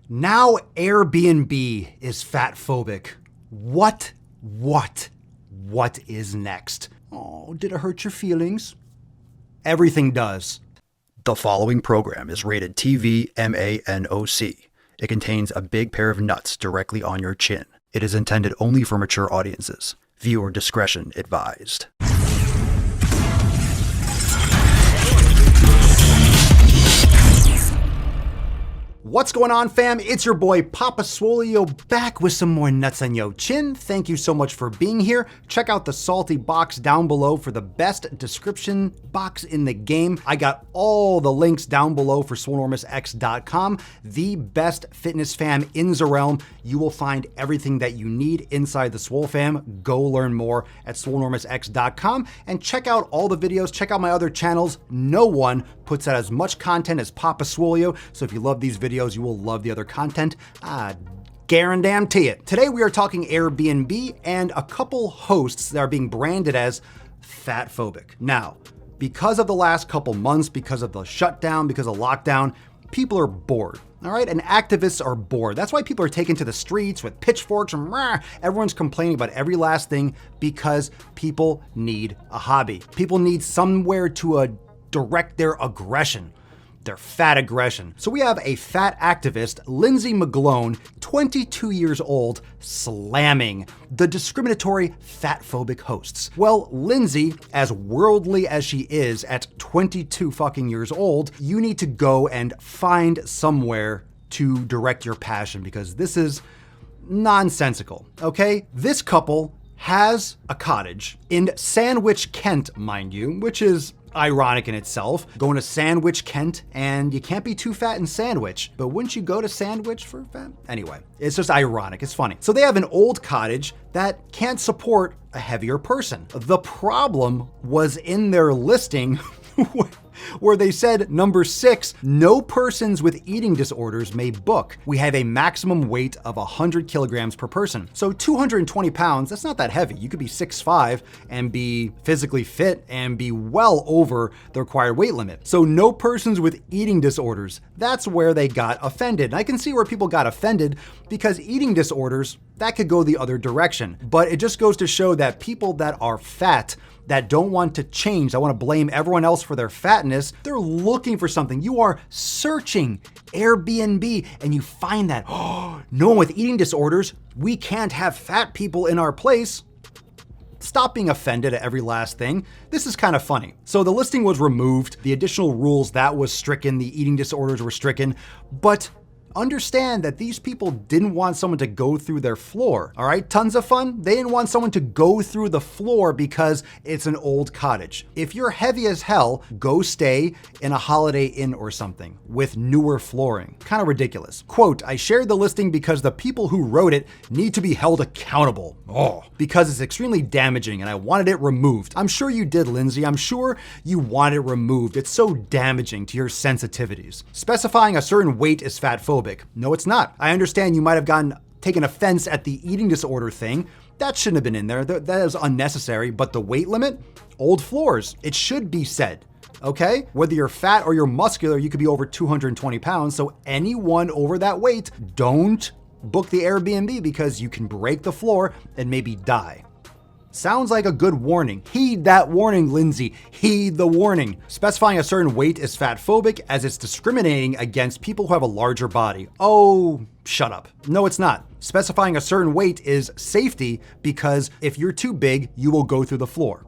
Now Airbnb is fatphobic. What is next? Oh, did it hurt your feelings? Everything does. The following program is rated TV MANOC. It contains a big pair of nuts directly on your chin. It is intended only for mature audiences. Viewer discretion advised. What's going on, fam? It's your boy Papa Swolio back with some more nuts on yo chin. Thank you so much for being here. Check out the salty box down below for the best description box in the game. I got all the links down below for swolenormousx.com, the best fitness fam in the realm. You will find everything that you need inside the Swole fam. Go learn more at swolenormousx.com and check out all the videos. Check out my other channels. No one puts out as much content as Papa Swolio. So if you love these videos, you will love the other content. Guarantee it. Today we are talking Airbnb and a couple hosts that are being branded as fatphobic. Now, because of the last couple months, because of the shutdown, because of lockdown, people are bored. All right, and activists are bored. That's why people are taken to the streets with pitchforks and everyone's complaining about every last thing because people need a hobby. People need somewhere to direct their aggression. Their fat aggression. So we have a fat activist, Lindsay McGlone, 22 years old, slamming the discriminatory fatphobic hosts. Well, Lindsay, as worldly as she is at 22 fucking years old, you need to go and find somewhere to direct your passion because this is nonsensical, okay? This couple has a cottage in Sandwich, Kent, mind you, which is ironic in itself, going to Sandwich, Kent, and you can't be too fat in Sandwich, but wouldn't you go to Sandwich for fat? Anyway, it's just ironic, it's funny. So they have an old cottage that can't support a heavier person. The problem was in their listing where they said, number 6, no persons with eating disorders may book. We have a maximum weight of 100 kilograms per person. So 220 pounds, that's not that heavy. You could be 6'5" and be physically fit and be well over the required weight limit. So no persons with eating disorders. That's where they got offended. And I can see where people got offended because eating disorders, that could go the other direction. But it just goes to show that people that are fat, that don't want to change, that want to blame everyone else for their fatness, they're looking for something. You are searching Airbnb and you find that, oh, no one with eating disorders, we can't have fat people in our place. Stop being offended at every last thing. This is kind of funny. So the listing was removed, the additional rules that was stricken, the eating disorders were stricken, but understand that these people didn't want someone to go through their floor, all right? Tons of fun. They didn't want someone to go through the floor because it's an old cottage. If you're heavy as hell, go stay in a Holiday Inn or something with newer flooring. Kind of ridiculous. Quote, I shared the listing because the people who wrote it need to be held accountable. Because it's extremely damaging and I wanted it removed. I'm sure you did, Lindsay. I'm sure you want it removed. It's so damaging to your sensitivities. Specifying a certain weight is fatphobic. No, it's not. I understand you might have taken offense at the eating disorder thing. That shouldn't have been in there. That is unnecessary. But the weight limit, old floors, it should be said. Okay? Whether you're fat or you're muscular, you could be over 220 pounds. So anyone over that weight, don't book the Airbnb because you can break the floor and maybe die. Sounds like a good warning. Heed that warning, Lindsay. Heed the warning. Specifying a certain weight is fatphobic as it's discriminating against people who have a larger body. Oh, shut up. No, it's not. Specifying a certain weight is safety because if you're too big, you will go through the floor.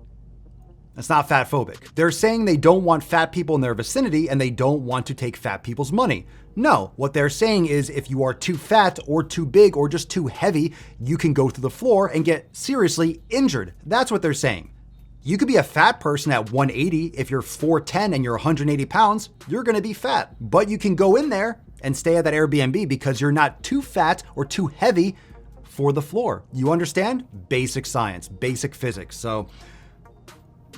That's not fatphobic. They're saying they don't want fat people in their vicinity and they don't want to take fat people's money. No, what they're saying is if you are too fat or too big or just too heavy, you can go through the floor and get seriously injured. That's what they're saying. You could be a fat person at 180. If you're 4'10" and you're 180 pounds, you're gonna be fat. But you can go in there and stay at that Airbnb because you're not too fat or too heavy for the floor. You understand? Basic science, basic physics. So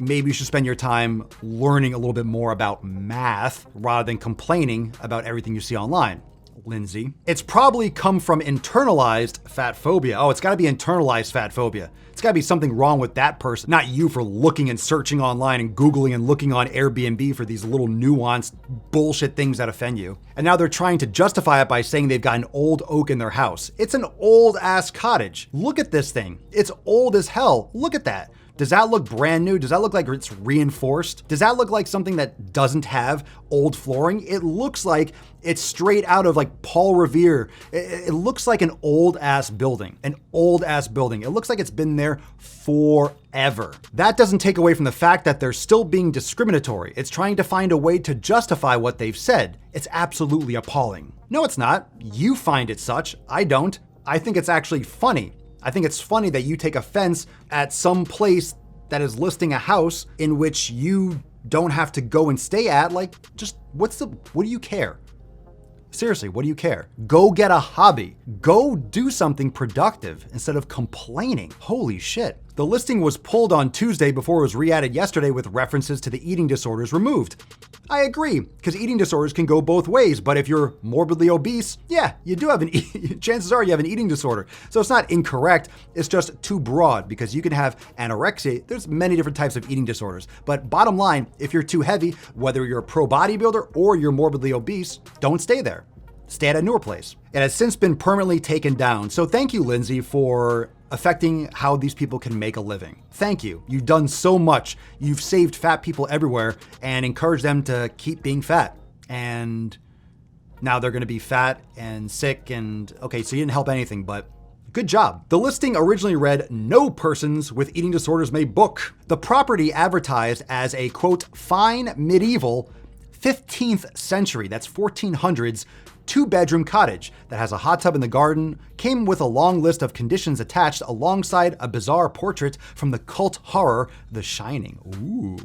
maybe you should spend your time learning a little bit more about math rather than complaining about everything you see online. Lindsay. It's probably come from internalized fat phobia. Oh, it's gotta be internalized fat phobia. It's gotta be something wrong with that person, not you for looking and searching online and Googling and looking on Airbnb for these little nuanced bullshit things that offend you. And now they're trying to justify it by saying they've got an old oak in their house. It's an old ass cottage. Look at this thing. It's old as hell. Look at that. Does that look brand new? Does that look like it's reinforced? Does that look like something that doesn't have old flooring? It looks like it's straight out of like Paul Revere. It looks like an old ass building, It looks like it's been there forever. That doesn't take away from the fact that they're still being discriminatory. It's trying to find a way to justify what they've said. It's absolutely appalling. No, it's not. You find it such. I don't. I think it's actually funny. I think it's funny that you take offense at some place that is listing a house in which you don't have to go and stay at. Like, just what do you care? Seriously, what do you care? Go get a hobby. Go do something productive instead of complaining. Holy shit. The listing was pulled on Tuesday before it was re-added yesterday with references to the eating disorders removed. I agree, because eating disorders can go both ways, but if you're morbidly obese, yeah, you do have chances are you have an eating disorder. So it's not incorrect, it's just too broad, because you can have anorexia. There's many different types of eating disorders. But bottom line, if you're too heavy, whether you're a pro bodybuilder or you're morbidly obese, don't stay there. Stay at a newer place. It has since been permanently taken down. So thank you, Lindsay, for affecting how these people can make a living. Thank you. You've done so much. You've saved fat people everywhere and encouraged them to keep being fat. And now they're going to be fat and sick and okay, so you didn't help anything, but good job. The listing originally read, "No persons with eating disorders may book." The property advertised as a, quote, fine medieval 15th century, that's 1400s, 2-bedroom cottage that has a hot tub in the garden, came with a long list of conditions attached alongside a bizarre portrait from the cult horror The Shining. Ooh.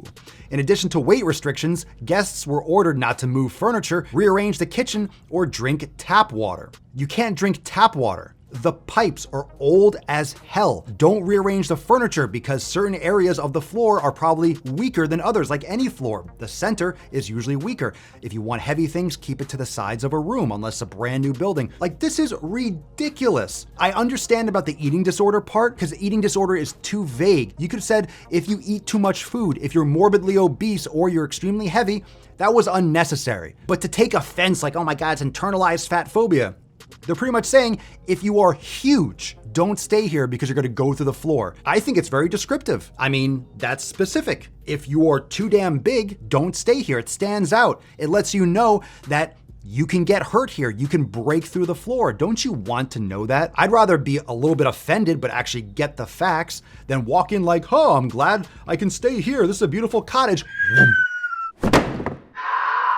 In addition to weight restrictions, guests were ordered not to move furniture, rearrange the kitchen, or drink tap water. You can't drink tap water. The pipes are old as hell. Don't rearrange the furniture because certain areas of the floor are probably weaker than others, like any floor. The center is usually weaker. If you want heavy things, keep it to the sides of a room, unless a brand new building. Like, this is ridiculous. I understand about the eating disorder part because eating disorder is too vague. You could have said if you eat too much food, if you're morbidly obese or you're extremely heavy, that was unnecessary. But to take offense like, oh my God, it's internalized fat phobia. They're pretty much saying, if you are huge, don't stay here because you're gonna go through the floor. I think it's very descriptive. I mean, that's specific. If you are too damn big, don't stay here. It stands out. It lets you know that you can get hurt here. You can break through the floor. Don't you want to know that? I'd rather be a little bit offended, but actually get the facts than walk in like, oh, I'm glad I can stay here. This is a beautiful cottage.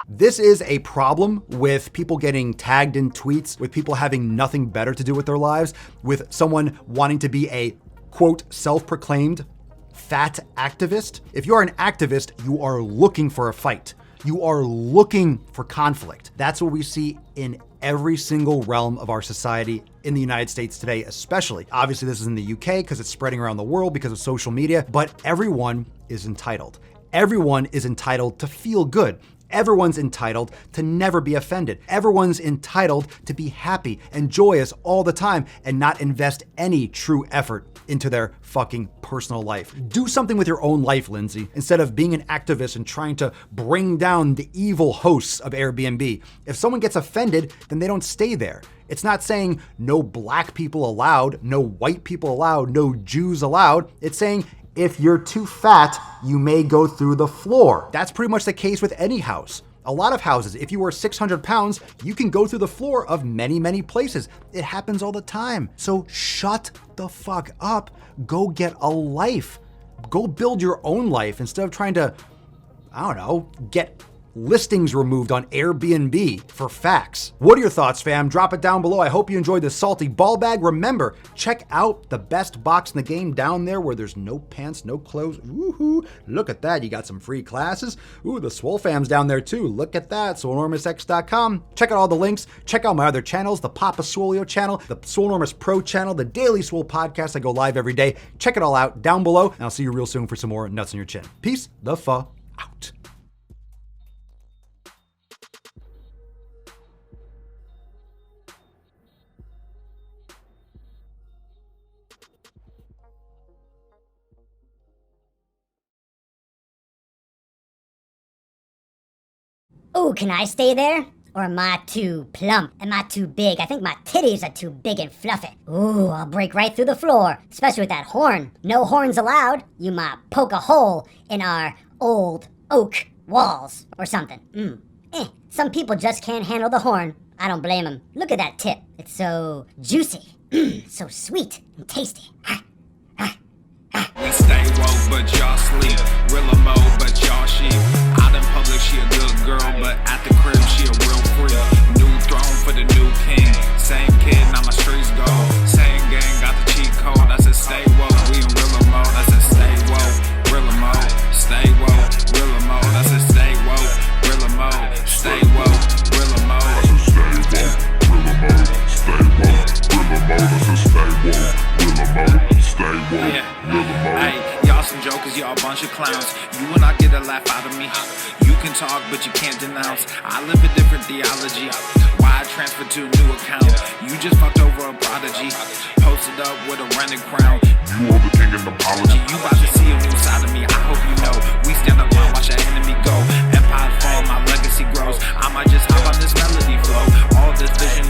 This is a problem with people getting tagged in tweets, with people having nothing better to do with their lives, with someone wanting to be a, quote, self-proclaimed fat activist. If you're an activist, you are looking for a fight. You are looking for conflict. That's what we see in every single realm of our society in the United States today, especially. Obviously, this is in the UK because it's spreading around the world because of social media, but everyone is entitled. Everyone is entitled to feel good. Everyone's entitled to never be offended. Everyone's entitled to be happy and joyous all the time and not invest any true effort into their fucking personal life. Do something with your own life, Lindsay, instead of being an activist and trying to bring down the evil hosts of Airbnb. If someone gets offended, then they don't stay there. It's not saying no black people allowed, no white people allowed, no Jews allowed. It's saying if you're too fat, you may go through the floor. That's pretty much the case with any house. A lot of houses, if you are 600 pounds, you can go through the floor of many, many places. It happens all the time. So shut the fuck up. Go get a life. Go build your own life instead of trying to, I don't know, get listings removed on Airbnb for facts. What are your thoughts, fam? Drop it down below. I hope you enjoyed this salty ball bag. Remember, check out the best box in the game down there where there's no pants, no clothes. Woohoo! Look at that. You got some free classes. Ooh, the Swole fam's down there too. Look at that. SwoleNormousX.com. Check out all the links. Check out my other channels, the Papa Swolio channel, the Swolenormous Pro channel, the Daily Swole podcast. I go live every day. Check it all out down below, and I'll see you real soon for some more nuts on your chin. Peace the fuck out. Ooh, can I stay there? Or am I too plump? Am I too big? I think my titties are too big and fluffy. Ooh, I'll break right through the floor, especially with that horn. No horns allowed. You might poke a hole in our old oak walls or something. Some people just can't handle the horn. I don't blame them. Look at that tip. It's so juicy. So sweet and tasty. We stay woke, but y'all sleep. Real emo, but y'all sheep. Out in public, she a good girl, but at the crib, she a real freak. New throne for the new king. Same kid, now my streets go. Same gang, got the cheat code. I said stay woke, we in real emo. I said stay woke, real emo. Stay woke, real emo. I said stay woke, real emo. Stay woke, real emo. I said stay woke, real emo. Stay woke, real emo. I said stay woke, real emo. Stay woke. Hey, y'all some jokers, y'all a bunch of clowns. You will not get a laugh out of me. You can talk, but you can't denounce. I live a different theology. Why I transferred to a new account? You just fucked over a prodigy. Posted up with a rented crown. You are the king of apology. You about to see a new side of me. I hope you know. We stand alone, watch our enemy go. Empire fall, my legacy grows. I might just hop on this melody flow. All this vision